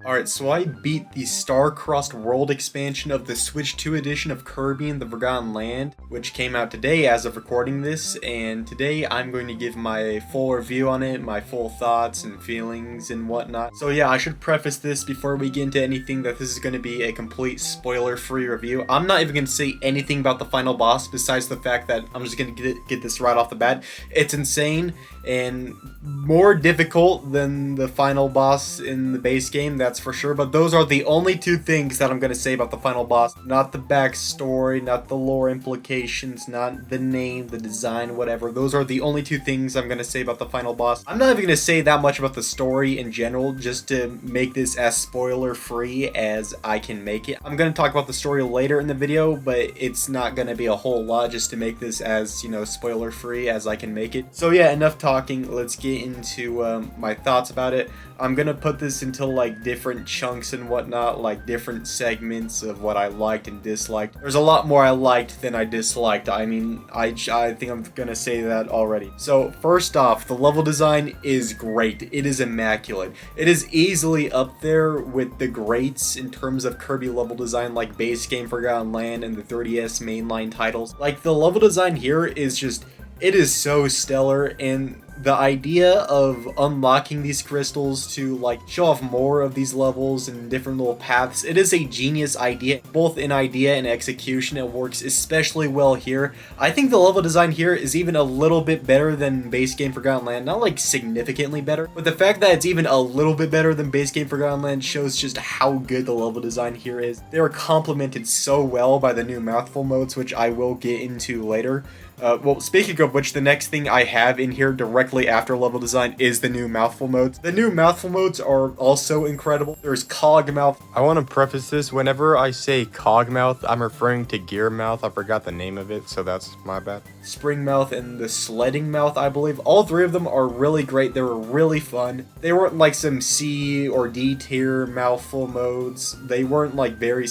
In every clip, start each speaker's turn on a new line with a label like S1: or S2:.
S1: Alright, so I beat the Star-Crossed World expansion of the Switch 2 edition of Kirby and the Forgotten Land, which came out today as of recording this, and today I'm going to give my full review on it, my full thoughts and feelings and whatnot. So yeah, I should preface this before we get into anything that this is going to be a complete spoiler-free review. I'm not even going to say anything about the final boss besides the fact that I'm just going to get this right off the bat. It's insane and more difficult than the final boss in the base game, that's for sure, but those are the only two things that I'm going to say about the final boss. Not the backstory, not the lore implications, not the name, the design, whatever. Those are the only two things I'm going to say about the final boss. I'm not even going to say that much about the story in general, just to make this as spoiler-free as I can make it. I'm going to talk about the story later in the video, but it's not going to be a whole lot just to make this as, you know, spoiler-free as I can make it. So yeah, enough talking. Let's get into my thoughts about it. I'm gonna put this into like different chunks and whatnot, like different segments of what I liked and disliked. There's a lot more I liked than I disliked. I mean, I think I'm gonna say that already. So first off, the level design is great. It is immaculate. It is easily up there with the greats in terms of Kirby level design, like base game Forgotten Land and the 3DS mainline titles. Like the level design here is just, it is so stellar, and the idea of unlocking these crystals to like show off more of these levels and different little paths, it is a genius idea. Both in idea and execution, it works especially well here. I think the level design here is even a little bit better than base game Forgotten Land. Not like significantly better, but the fact that it's even a little bit better than base game Forgotten Land shows just how good the level design here is. They are complemented so well by the new mouthful modes, which I will get into later. Well, speaking of which, the next thing I have in here directly after level design is the new mouthful modes. The new mouthful modes are also incredible. There's cog mouth. I want to preface this, whenever I say cog mouth, I'm referring to gear mouth. I forgot the name of it, so that's my bad. Spring mouth and the sledding mouth, I believe. All three of them are really great. They were really fun. They weren't like some C or D tier mouthful modes. They weren't like very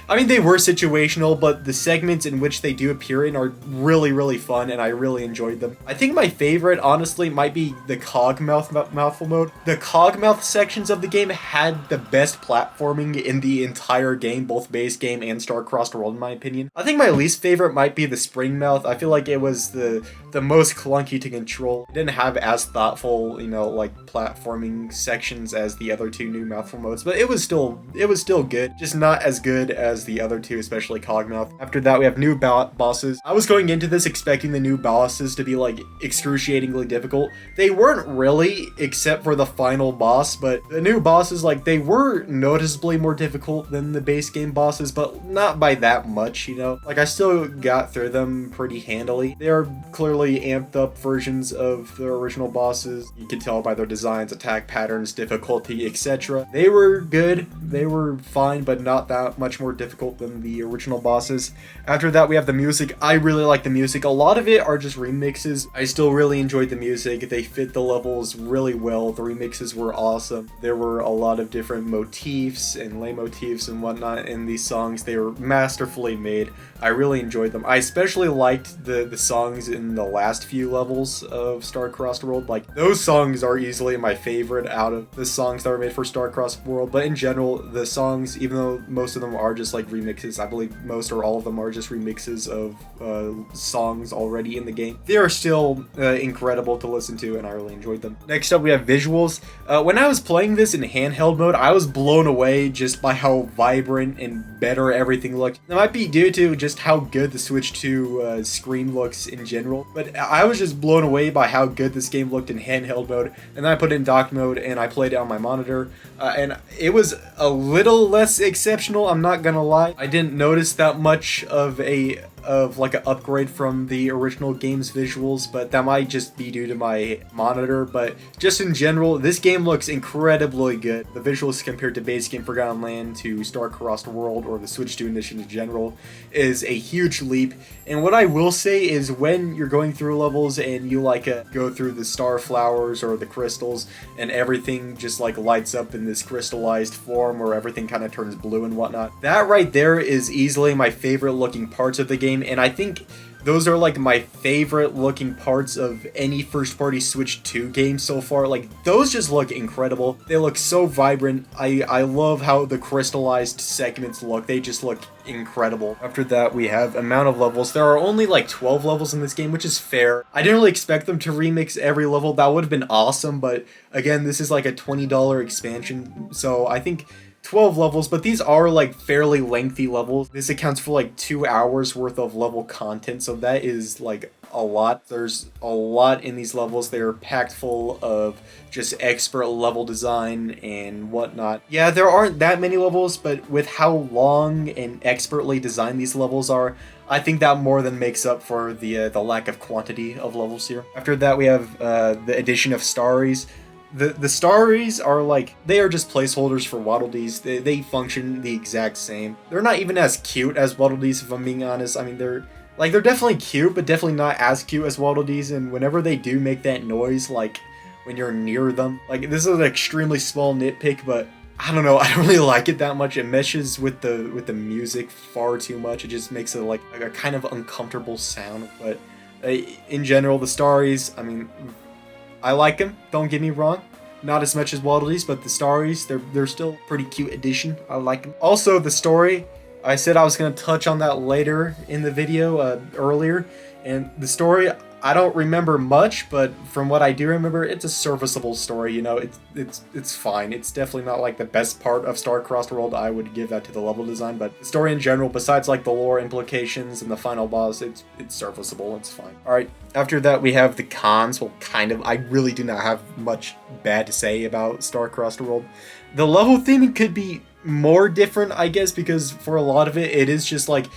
S1: I mean, they were situational, but the segments in which they do appear in are really fun, and I really enjoyed them. I think my favorite, honestly, might be the mouthful mode. The cogmouth sections of the game had the best platforming in the entire game, both base game and Star-Crossed World, in my opinion. I think my least favorite might be the spring mouth. I feel like it was the most clunky to control. It didn't have as thoughtful, you know, like platforming sections as the other two new mouthful modes, but it was still good, just not as good as the other two, especially cogmouth. After that, we have new bosses. I was going into this expecting the new bosses to be like excruciatingly difficult. They weren't really, except for the final boss, but the new bosses, like, they were noticeably more difficult than the base game bosses, but not by that much, you know? Like, I still got through them pretty handily. They are clearly amped up versions of the original bosses. You can tell by their designs, attack patterns, difficulty, etc. They were good, they were fine, but not that much more difficult than the original bosses. After that, we have the music. I really like the music. A lot of it are just remixes. I still really enjoyed the music. They fit the levels really well. The remixes were awesome. There were a lot of different motifs and leitmotifs and whatnot in these songs. They were masterfully made. I really enjoyed them. I especially liked the songs in the last few levels of Star-Crossed World. Like, those songs are easily my favorite out of the songs that were made for Star-Crossed World, but in general, the songs, even though most of them are just like remixes, I believe most or all of them are just remixes of songs already in the game, they are still incredible to listen to, and I really enjoyed them. Next up, we have visuals. When I was playing this in handheld mode, I was blown away just by how vibrant and better everything looked. That might be due to just how good the Switch 2 screen looks in general, but I was just blown away by how good this game looked in handheld mode, and then I put it in dock mode and I played it on my monitor, and it was a little less exceptional, I'm not gonna lie. I didn't notice that much of like an upgrade from the original game's visuals, but that might just be due to my monitor. But just in general, this game looks incredibly good. The visuals compared to base game Forgotten Land, to Star-Crossed World, or the Switch 2 edition in general, is a huge leap. And what I will say is, when you're going through levels and you like go through the star flowers or the crystals, and everything just like lights up in this crystallized form where everything kind of turns blue and whatnot, that right there is easily my favorite looking parts of the game. And I think Those are like my favorite looking parts of any first party Switch 2 game so far. Like those just look incredible. They look so vibrant. I love how the crystallized segments look. They just look incredible. After that, we have amount of levels. There are only like 12 levels in this game, which is fair. I didn't really expect them to remix every level. That would have been awesome, but again, this is like a $20 expansion, so I think 12 levels, but these are like fairly lengthy levels. This accounts for like 2 hours worth of level content, so that is like a lot. There's a lot in these levels. They're packed full of just expert level design and whatnot. Yeah, there aren't that many levels, but with how long and expertly designed these levels are, I think that more than makes up for the lack of quantity of levels here. After that, we have the addition of Starries. The Starries are like, they are just placeholders for Waddle Dees. They function the exact same. They're not even as cute as Waddle Dees, if I'm being honest. I mean, they're definitely cute, but definitely not as cute as Waddle Dees, and whenever they do make that noise, like, when you're near them, like, this is an extremely small nitpick, but I don't know, I don't really like it that much. It meshes with the music far too much. It just makes it like a kind of uncomfortable sound, but in general, the Starries, I mean, I like them, don't get me wrong. Not as much as Waddle Dees, but the Starries, they're still pretty cute addition. I like them. Also, the story, I said I was going to touch on that later in the video earlier, and the story, I don't remember much, but from what I do remember, it's a serviceable story. You know, it's fine. It's definitely not like the best part of Star-Crossed World. I would give that to the level design, but the story in general, besides like the lore implications and the final boss, it's serviceable. It's fine. All right. After that, we have the cons. Well, kind of. I really do not have much bad to say about Star-Crossed World. The level theming could be more different, I guess, because for a lot of it, it is just like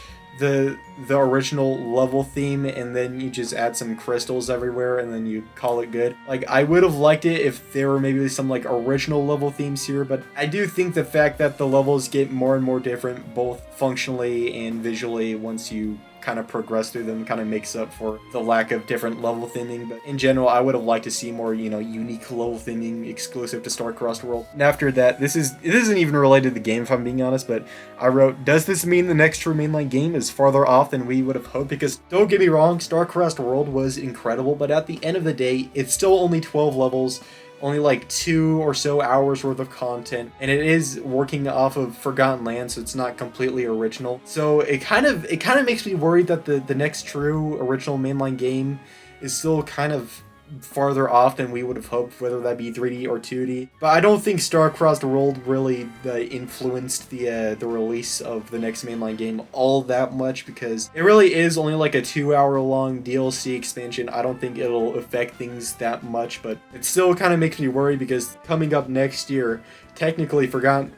S1: the original level theme, and then you just add some crystals everywhere and then you call it good. Like, I would have liked it if there were maybe some like original level themes here, but I do think the fact that the levels get more and more different both functionally and visually once you kind of progress through them kind of makes up for the lack of different level theming. But in general, I would have liked to see more, you know, unique level theming exclusive to Star-Crossed World. And after that, it isn't even related to the game, if I'm being honest, but I wrote, does this mean the next true mainline game is farther off than we would have hoped? Because don't get me wrong, Star-Crossed World was incredible, but at the end of the day, it's still only 12 levels, only like 2 or so hours worth of content, and it is working off of Forgotten Land, so it's not completely original. So it kind of makes me worried that the next true original mainline game is still kind of farther off than we would have hoped, whether that be 3D or 2D. But I don't think Star-Crossed World really influenced the release of the next mainline game all that much, because it really is only like a 2-hour long DLC expansion. I don't think it'll affect things that much, but it still kind of makes me worry, because coming up next year, technically Forgotten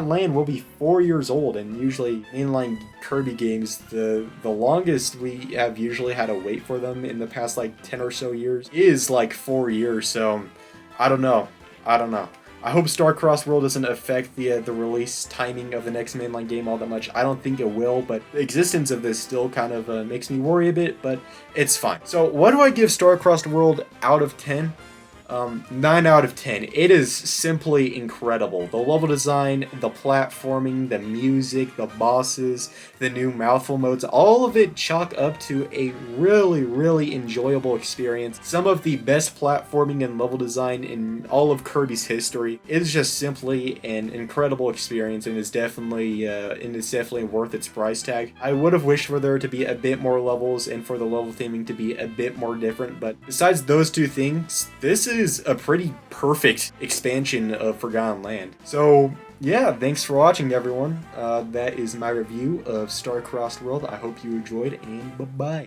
S1: Land will be 4 years old, and usually mainline Kirby games, the longest we have usually had to wait for them in the past like 10 or so years is like 4 years, so I don't know. I hope Star-Crossed World doesn't affect the release timing of the next mainline game all that much. I don't think it will, but the existence of this still kind of makes me worry a bit, but it's fine. So what do I give Star-Crossed World out of 10? 9 out of 10. It is simply incredible. The level design, the platforming, the music, the bosses, the new mouthful modes, all of it chalk up to a really, really enjoyable experience. Some of the best platforming and level design in all of Kirby's history. It is just simply an incredible experience, and is definitely worth its price tag. I would have wished for there to be a bit more levels and for the level theming to be a bit more different, but besides those two things, this is a pretty perfect expansion of Forgotten Land. So yeah, thanks for watching, everyone. That is my review of Star-Crossed World. I hope you enjoyed, and bye-bye.